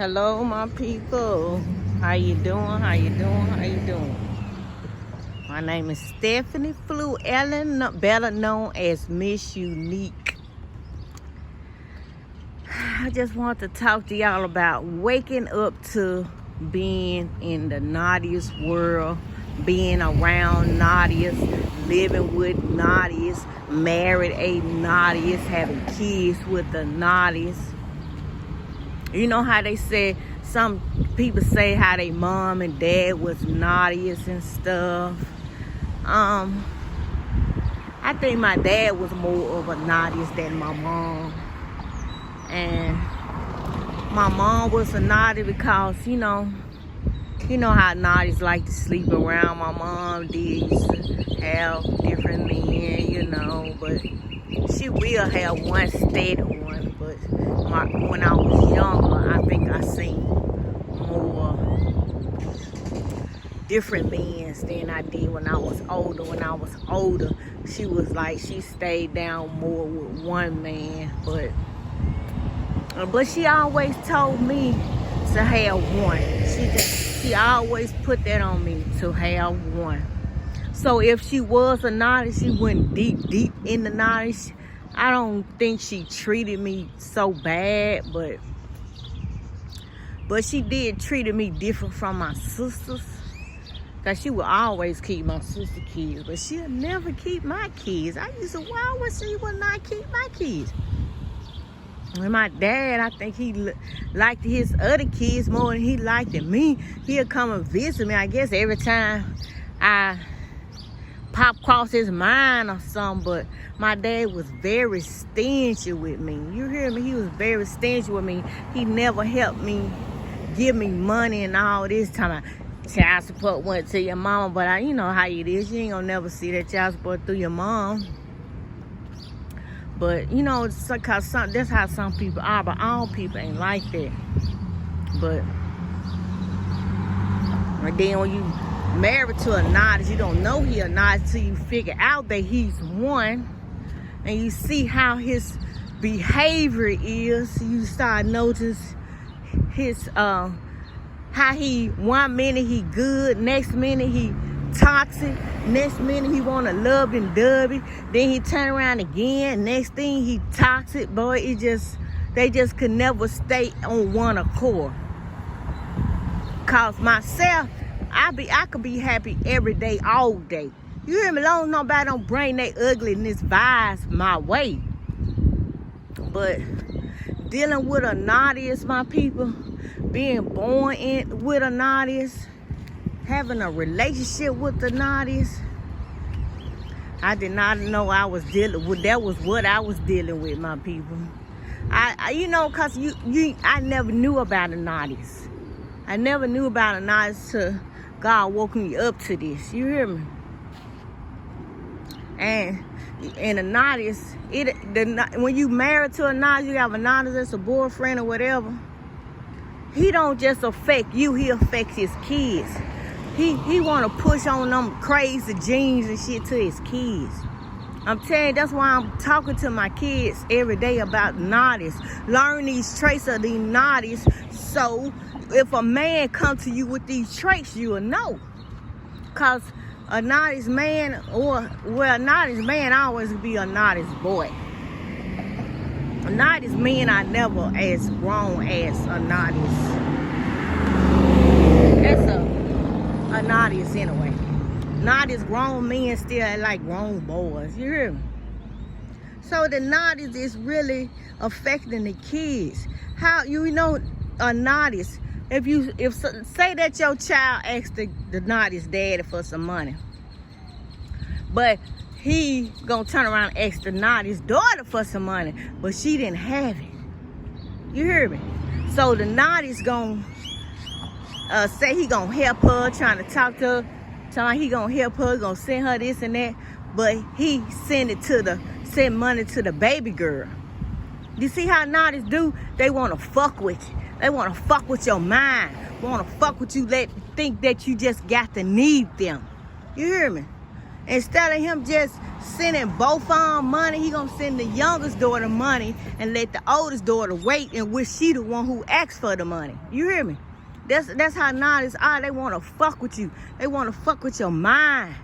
Hello, my people. How you doing? How you doing? How you doing? My name is Stephanie Flew Ellen, better known as Miss Unique. I just want to talk to y'all about waking up to being in the naughtiest world, being around naughtiest, living with naughtiest, married a naughtiest, having kids with the naughtiest. You know how they say, some people say how they mom and dad was naughtiest and stuff. I think my dad was more of a naughtiest than my mom. And my mom was a naughty because, you know how naughties like to sleep around. My mom did used to have different men, but she will have one steady one. But when I was younger, I think I seen more different men than I did when I was older. When I was older, she was like, she stayed down more with one man. But she always told me to have one. She always put that on me, to have one. So if she was a naughty, she went deep in the naughty. I don't think she treated me so bad, but she did treat me different from my sisters. Because she would always keep my sister kids, but she'll never keep my kids. I used to, why would she would not keep my kids? And my dad, I think he liked his other kids more than he liked me. He'll come and visit me, I guess, every time I pop across his mind or something. But my dad was very stingy with me. You hear me? He was very stingy with me. He never helped me, give me money and all this time. Child support went to your mama, but you know how it is. You ain't gonna never see that child support through your mom. But it's because that's how some people are, but all people ain't like that. But then when you married to a naughty, you don't know he a naughty till you figure out that he's one, and you see how his behavior is. You start notice his how he, 1 minute he good, next minute he toxic, next minute he want to love and dubby, then he turn around again, next thing he toxic. Boy, they just could never stay on one accord. Cause myself, I could be happy every day, all day. You hear me? Long as nobody don't bring their ugliness vibes my way. But dealing with a naughtiest, my people, being born with a naughtiest, having a relationship with the naughtiest, I did not know I was dealing with. That was what I was dealing with, my people. Cause I never knew about the naughtiest. I never knew about the naughtiest till God woke me up to this. You hear me? And the naughtiest, when you married to a naughty, you have a naughty that's a boyfriend or whatever. He don't just affect you, he affects his kids. He want to push on them crazy genes and shit to his kids. I'm telling you, that's why I'm talking to my kids every day about naughties. Learn these traits of these naughties, so if a man come to you with these traits, you will know. Because a naughty's man, a naughty's man always be a naughty's boy. A naughty's man I never as grown as a naughty's. That's a naughty's anyway. Naughty's grown men still act like grown boys. You hear me? So the naughty's is really affecting the kids. How a naughty's? If say that your child asked the naughty's daddy for some money, but he gonna turn around and ask the naughty's daughter for some money, but she didn't have it. You hear me? So the naughty's gonna say he gonna help her, trying to talk to her, telling he gonna help her, gonna send her this and that, but he send money to the baby girl. You see how naughties do? They wanna fuck with you. They wanna fuck with your mind. Wanna fuck with you, think that you just got to need them. You hear me? Instead of him just sending both on money, he gonna send the youngest daughter money and let the oldest daughter wait and wish she the one who asked for the money. You hear me? That's how Narcissists are. They wanna fuck with you. They wanna fuck with your mind.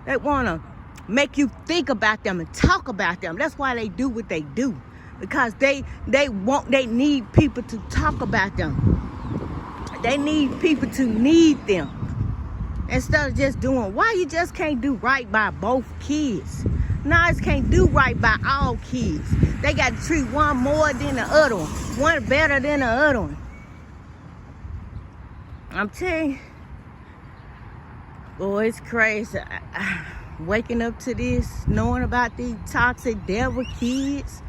They wanna make you think about them and talk about them. That's why they do what they do. Because they need people to talk about them. They need people to need them. Instead of just doing, why you just can't do right by both kids? Narcissists can't do right by all kids. They got to treat one more than the other one better than the other one. I'm telling you, boy, it's crazy. Waking up to this, knowing about these toxic devil kids.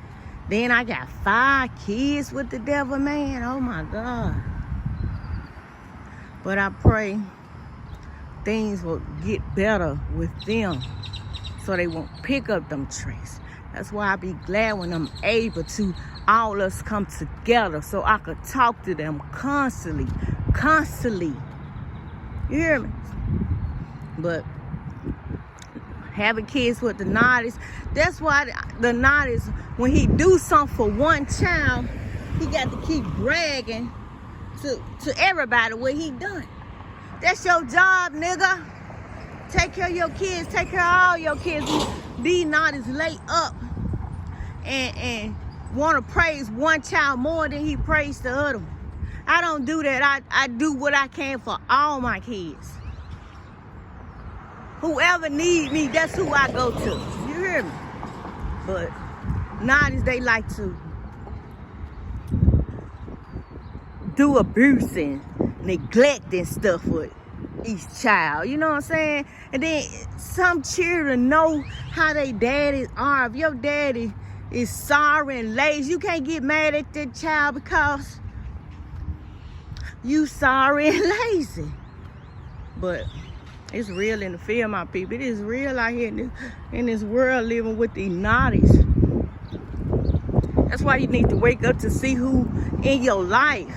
Then I got 5 kids with the devil, man. Oh my God. But I pray things will get better with them so they won't pick up them traits. That's why I be glad when I'm able to all us come together so I could talk to them constantly. You hear me? But having kids with the Narcissists, that's why the Narcissist, when he do something for one child, he got to keep bragging to everybody what he done. That's your job, nigga. Take care of your kids. Take care of all your kids. These Narcissists lay up and want to praise one child more than he praised the other one. I don't do that. I do what I can for all my kids. Whoever need me, that's who I go to. You hear me? But Narcissists, they like to do abuse and neglect and stuff with each child. You know what I'm saying? And then some children know how they daddies are. If your daddy is sorry and lazy, you can't get mad at that child because you sorry and lazy. But it's real in the field, my people. It is real out here in this world living with these Narcissists. That's why you need to wake up to see who in your life.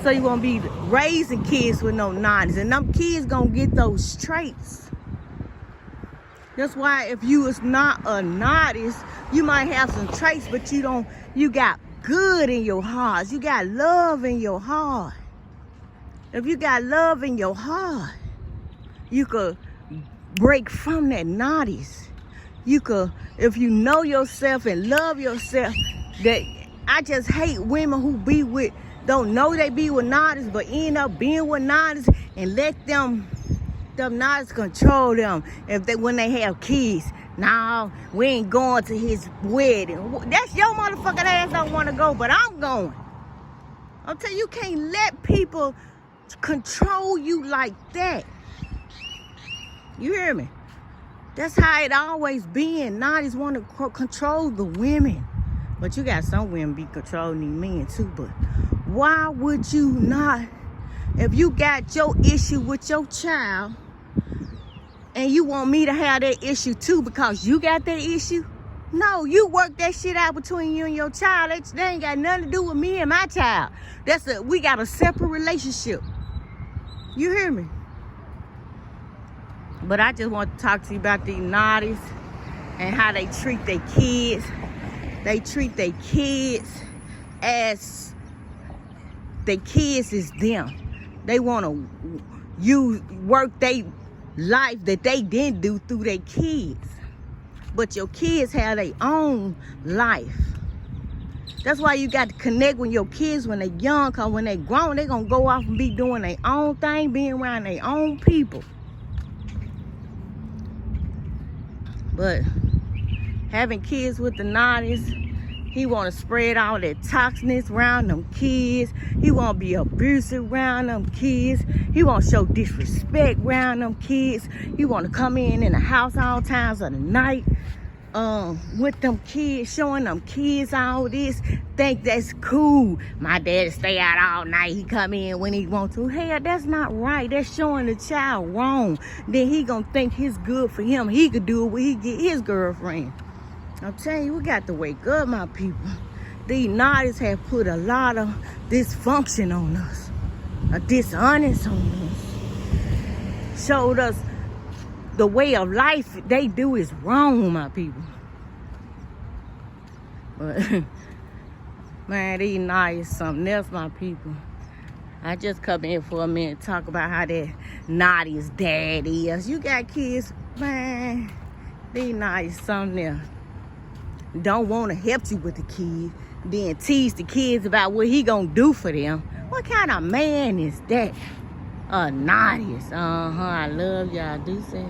So you won't be raising kids with no Narcissists. And them kids gonna get those traits. That's why if you is not a Narcissist, you might have some traits, but you got good in your heart. You got love in your heart. If you got love in your heart, you could break from that Narcissist. You could, if you know yourself and love yourself, that I just hate women who be with, don't know they be with Narcissists, but end up being with Narcissists and let them Narcissists control them. When they have kids, no, we ain't going to his wedding. That's your motherfucking ass don't want to go, but I'm going. I'm telling you, you can't let people control you like that. You hear me? That's how it always been. Narcissists want to control the women. But you got some women be controlling these men too. But why would you not? If you got your issue with your child and you want me to have that issue too because you got that issue, no, you work that shit out between you and your child. They ain't got nothing to do with me and my child. We got a separate relationship. You hear me? But I just want to talk to you about these Narcissists and how they treat their kids. They treat their kids as their kids is them. They want to work their life that they didn't do through their kids. But your kids have their own life. That's why you got to connect with your kids when they're young, because when they're grown, they're going to go off and be doing their own thing, being around their own people. But having kids with the Narcissists, he want to spread all that toxicness around them kids. He want to be abusive around them kids. He want to show disrespect around them kids. He want to come in the house all times of the night with them kids, showing them kids all this. Think that's cool. My daddy stay out all night. He come in when he want to. Hell, that's not right. That's showing the child wrong. Then he gonna think it's good for him. He could do it when he get his girlfriend. I'm telling you, we got to wake up, my people. These Narcissists have put a lot of dysfunction on us, a dishonest on us. Showed us the way of life they do is wrong, my people. But man, these nice something else, my people. I just come in for a minute, talk about how that naughty's dad is. You got kids, man, these nice something else. Don't want to help you with the kids, then tease the kids about what he gonna do for them. What kind of man is that? Naughty's. I love y'all. Do say.